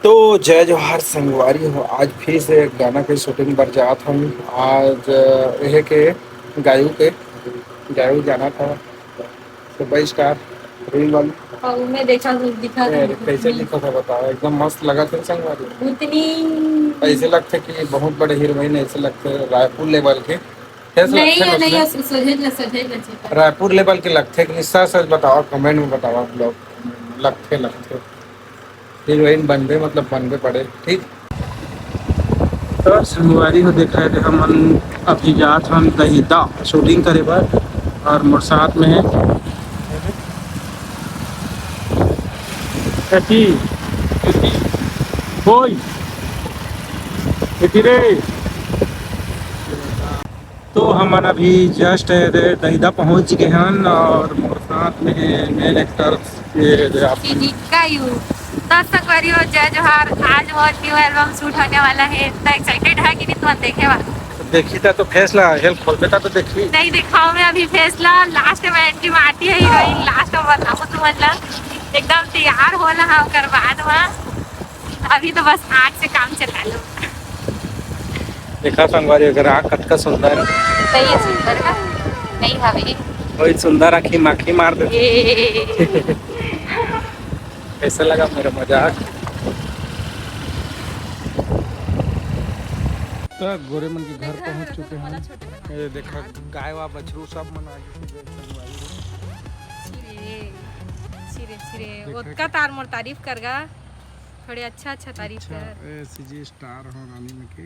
तो जय जवाहर संगवारी हो। आज फिर से एक गाना के शूटिंग पर जात हम। आज यह के गायु जाना था सुपर स्टार रील वाली। और मैं देखा दिखा कैसे लिखा था बताओ, एकदम मस्त लगा था संगवारी। उतनी ऐसे लगते कि बहुत बड़े हीरोइन, ऐसे लगते रायपुर लेवल के। कैसे नहीं लगते नहीं उसमें? रायपुर लेवल के लगते कि निस्सा सच बताओ, कमेंट में बताओ आप लोग। लगते हीरोइन बनबे, मतलब बनबे पड़े ठीक। तो संगवारी को देखा है देखा मन अभी जात हम दहीदा शूटिंग करे बर, और मोर साथ में है कथी कोई रे। तो हमन अभी जस्ट दहीदा पहुंच गए हैं, और मोर साथ में है मेन एक्टर संगवारी हो जय जोहार। आज बहुत न्यू एल्बम शूट होने वाला है, तो एक्साइटेड है कि नहीं तुम देखे वाला? देखी था तो फैसला हेल्प खोल बेटा तो देखी नहीं दिखाओ मैं अभी फैसला लास्ट में एंट्री मारती है हीरोइन, लास्ट में बताओ तो मतलब एकदम तैयार हो रहा कर बाद में। अभी तो बस आज से काम चला लो। देखा संगवारी अगर आँख कटका सुंदर नहीं है सुंदर का नहीं हवे वही सुंदर आँखी माखी मार दे। कैसा लगा मेरा मजाक? तो गोरे मन के घर पहुंच चुके हैं। ये देखा गाय वा बछरू सब मन आ गए। उसका तार मोर तारीफ करगा थोड़े अच्छा तारीफ कर। सीजी स्टार हो रानी में के।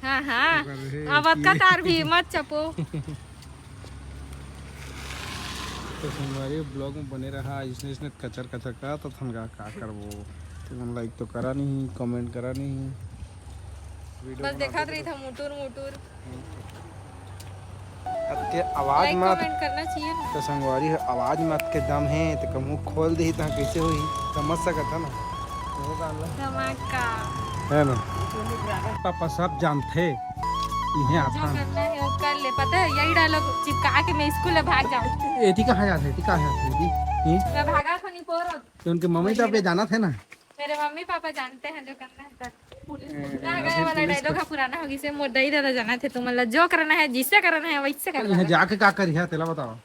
हाँ हाँ अब उसका तार भी मत चपो। तो संगवारी ब्लॉग में बने रहा। इसने कचर कचर का तो थनगा का करबो, तो लाइक तो करा नहीं, कमेंट करा नहीं, बस देखा रही था मुटुर आवाज मत कमेंट करना चाहिए ना। तो संगवारी आवाज मत के दम है तो मुंह खोल दी तो कैसे हुई समझ सकता ना। धमाका है ना, पापा सब जानते इन्हें जो आता करना है वो कर ले। पता है यही डायलॉग चिपका के मैं स्कूल में भाग जाऊँ। एटी कहाँ जाते एटी कहाँ जाते मैं भागा खनी पोर तो उनके मम्मी तो पे जाना थे ना। मेरे मम्मी पापा जानते हैं जो करना है गया वाला डायलॉग है पुराना होगी से मोर दही दादा जाना थे, तो मतलब जो करना है जिससे करना है वैसे करना है। जाके का करी है तेला बताओ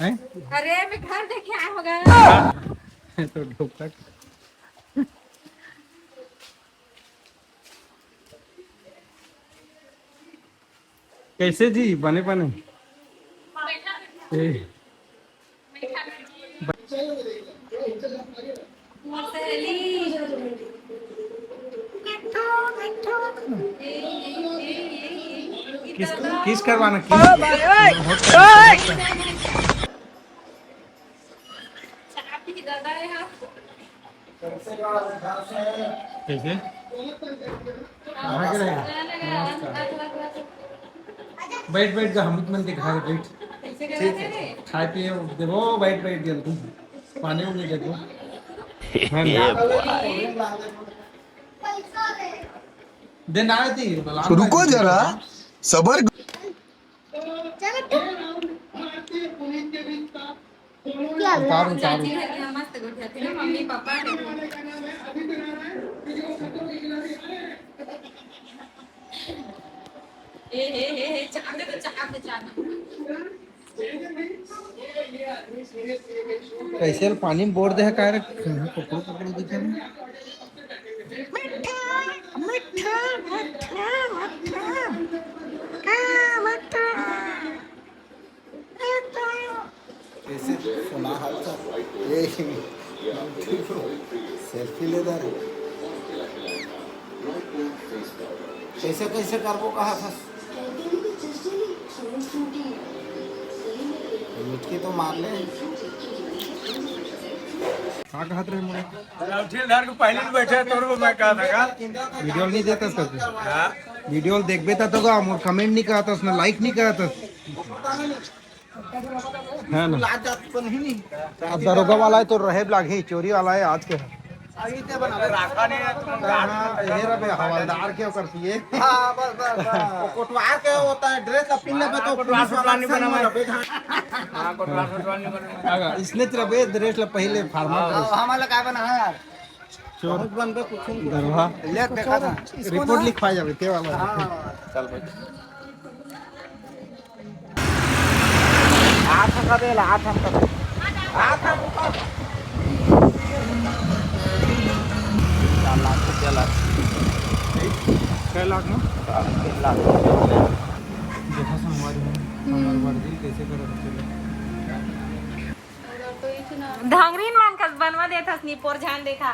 हैं? अरे मैं घर देखे आया होगा तो ढोका कैसे जी बने बने किस करवाना कैसे बैठ बैठ जा हम मन दिखा रहे बैठ खाए पिए देखो बैठ बैठ जल्दी पानी उनी देखो दिन आए थी रुको जरा सबर। मम्मी पापा कैसे पानी में बोर दे है का पकड़ो पकड़ो दिखे कैसे सुना हाल ये सेल्फी ले दे कैसे कैसे करबो कहा था मिटकी तो मार ले हाँ कहत रहे मोरे उठिल को पहले बैठे तोर को मैं कहा था वीडियो नहीं देता सब वीडियो देखबे ता तो मोर कमेंट नहीं करता उसने लाइक नहीं करता है ना। अब दरोगा वाला है तो रहे लागे चोरी वाला है आज के राखा नहीं है तुम ये रबे हवलदार के ओकर पिए हां बस बस कोटवार के होता है ड्रेस अपने में तो कोटवार सुटवानी बना मैं हां कोटवार सुटवानी बना इसने रबे ड्रेस ला पहले फार्मर हमारा काय बना है यार चोर बन पे कुछ दरवा ले देखा था रिपोर्ट लिखवाया जावे ते वाला चल भाई आठ का दे ला आठ का क्या लाख ना लाख देखा संवाद में हमार वर्दी कैसे करे ढंगरीन मान कस बनवा देथस नी पोर ध्यान देखा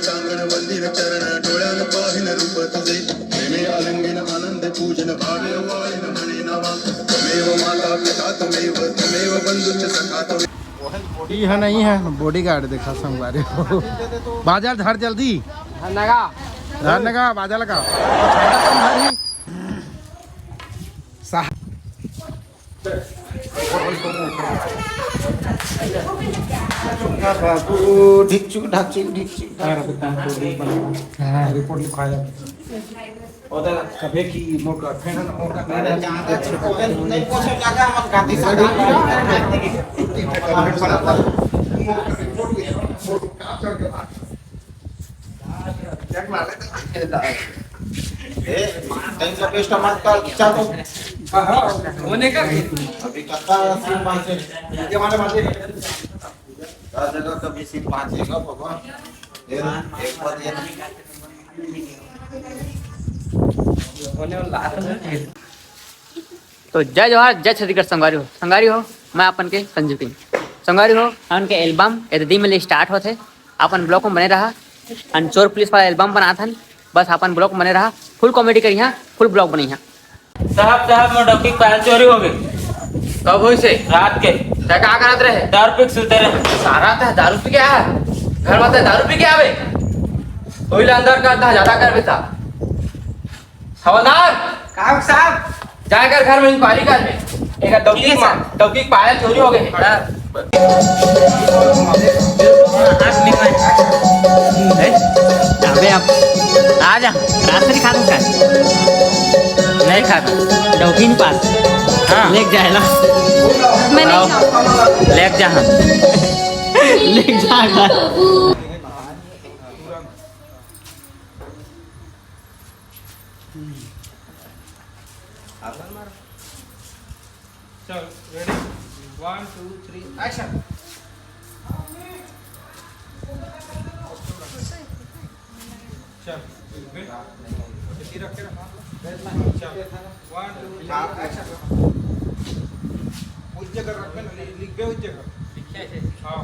टांगण वंदिर चरण डोळ्यान पाहिन रूप तुझे प्रेमे आलिंगन आनंद पूजन भावे वाळिन म्हणे नावा तमेव माता पिता तमेव बंधुच सखा तमेव ये है नहीं है बॉडीगार्ड देखा संगवारी बाजार धर जल्दी धर लगा बाजार लगा बाबू ढिकचुक ढाकचुक ढिकचुक रिपोर्ट लिखवाया कभी की मौका फैनन मौका नहीं पूछे लगा हम गांधी टेंशन बेस्ट मत कर चाहो होने का अभी कक्का सिम पांचे ये माने माने जगह कभी सिम पांचेगा बाबा एक बार ये होने वाला तो जय जवाहर जय छत्तीसगढ़ संगवारी हो मैं अपन के संजीव सिंह संगवारी हो उनके एल्बम यदि में स्टार्ट होते अपन ब्लॉग में बने रहा अन चोर पुलिस वाला एल्बम बना था बस अपन ब्लॉग में बने रहा फुल कॉमेडी करी यहाँ फुल ब्लॉग बनी यहाँ साहब मोटो की पैर चोरी हो गई कब हुई से रात के क्या करत रहे दारू पी के सुते रहे सारा था दारू पी के आया घर में दारू पी के आवे कोई अंदर का था ज्यादा कर बेटा हवलदार साहब जाकर घर में इंक्वायरी कर में एक डौकी पायल चोरी हो गए अबे आप आ जा रात नहीं खाता क्या नहीं खाता डौकी नहीं पास हाँ लेक जाए ना मैं नहीं खाऊं। लेक जा हाँ लेक जा घर चल रेडी 1 2 3 एक्शन चल इसी रख के रखा चल 1 2 3 एक्शन उस जगह रख के लिख बे उस जगह हां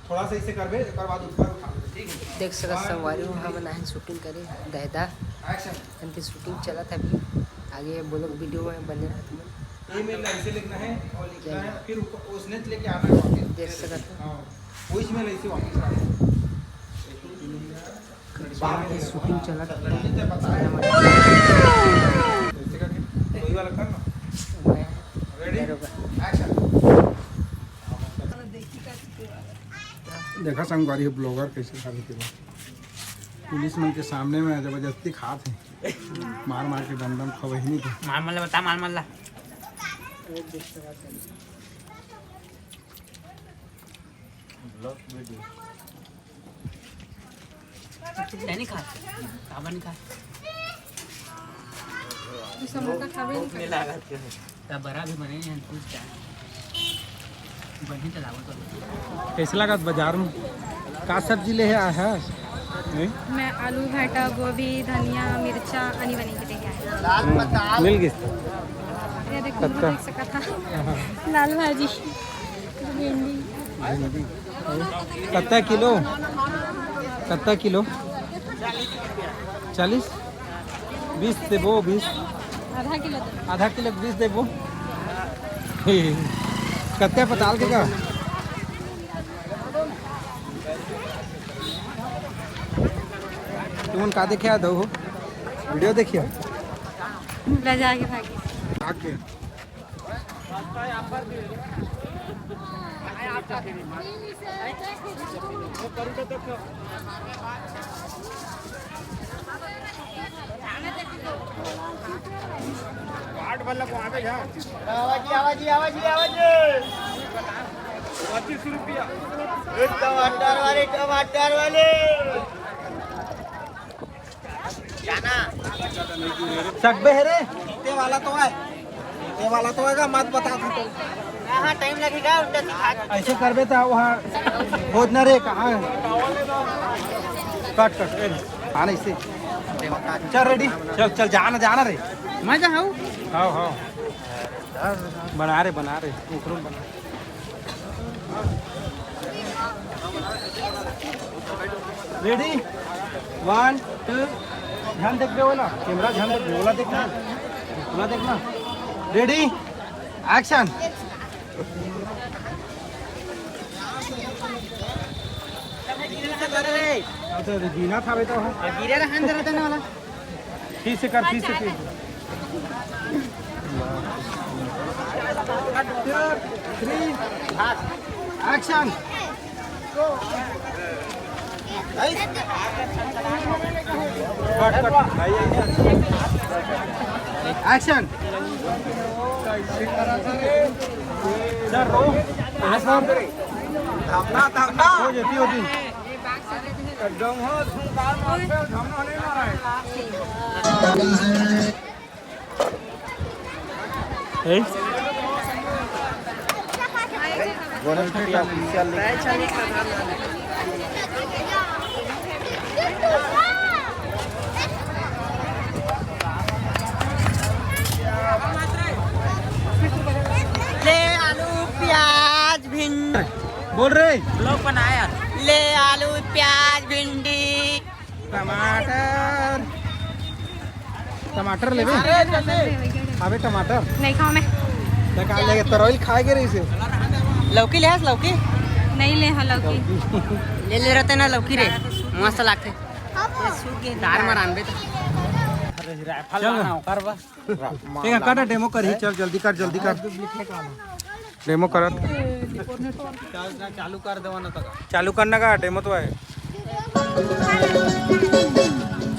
थोड़ा सा इसे कर बे एक बाद ऊपर उठा ठीक है देख सकत संगवारी हो हम नाहन शूटिंग करे दहदा एक्शन इनकी शूटिंग चलत है अभी आगे ब्लॉग वीडियो में बने रहते हैं ईमेल ऐसे लिखना है और लिखना है फिर उसने लेके आना है वापस देख सकत हां वो इसमें ऐसे वापस आना है शूटिंग चलत है ऐसे करके वही वाला करना रेडी एक्शन देखा संगवारी हो ब्लॉगर कैसे खाते थे पुलिस मन के सामने में जबरदस्ती खाते हैं मार मार के दम दम खवही नहीं थे मार मल्ला बता मार मल्ला नहीं खा नहीं खा समोसा खावे तब बड़ा भी बने हैं कुछ क्या बनी चलाओ तो कैसे लगा बाजार में का सब्जी ले आया है? मैं आलू भाटा गोभी धनिया मिर्चा आणि बनी के लेके आया मिल गई ये देखो देख सका था लाल भाजी भिंडी कितना किलो? कितना किलो? 40 20 देबो 20 आधा किलो 20 देबो कितना पताल के का? तुम का देखिया दो वीडियो देखियो लजा के भागी आके टमाटर वाले सकबे है रे ते वाला तो है मत बता तू तो हाँ टाइम लगेगा उल्टा सिखा ऐसे करबे तो वहाँ खोज न रे कहाँ है कट आना इसे चल रेडी चल जाना रे मैं जाऊँ हाँ बना रे उखरुम बना रेडी 1 2 ध्यान देख रहे हो ना कैमरा ध्यान देख बोला देखना रेडी एक्शन तो जीना था बेटा गिरे रहन दे रहता ना वाला ठीक से कर एक्शन एक्शन थमना हो जाती होती एकदम हो थमना नहीं मारा है ले आलू प्याज भिंडी बोल रहे लोग बनाया ले आलू प्याज भिंडी टमाटर ले अबे टमाटर नहीं खाओ मैं क्या लेके तरोइल खाएगे रे इसे लौकी ले लौकी नहीं ले हाँ लौकी ले रहते ना लौकी रे मस्त लागते दार मारान बे ठीक है कर डेमो कर ही चल जल्दी कर डेमो कर चालू कर देवा ना तक चालू करना का डेमो तो है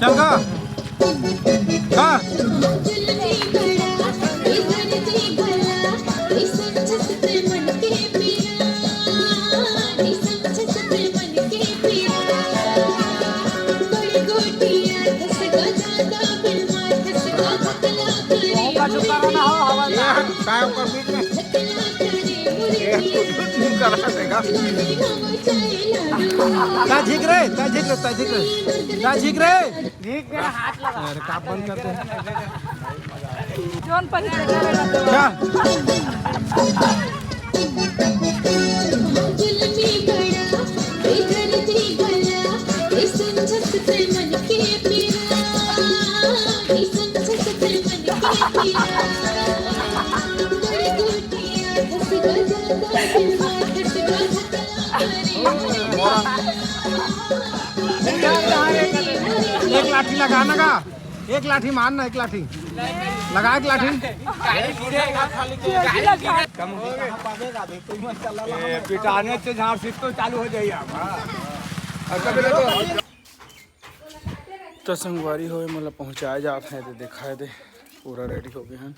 चल का झिक रे का बंद कर दे जोन पर एक लाठी लगाना का एक लाठी मारना एक लाठी लगा एक लाठी पिटाने से झाड़ सीट तो चालू हो जाइए तो संगवारी हो मतलब पहुँचाए जाते हैं तो देखा है पूरा रेडी हो गए हैं।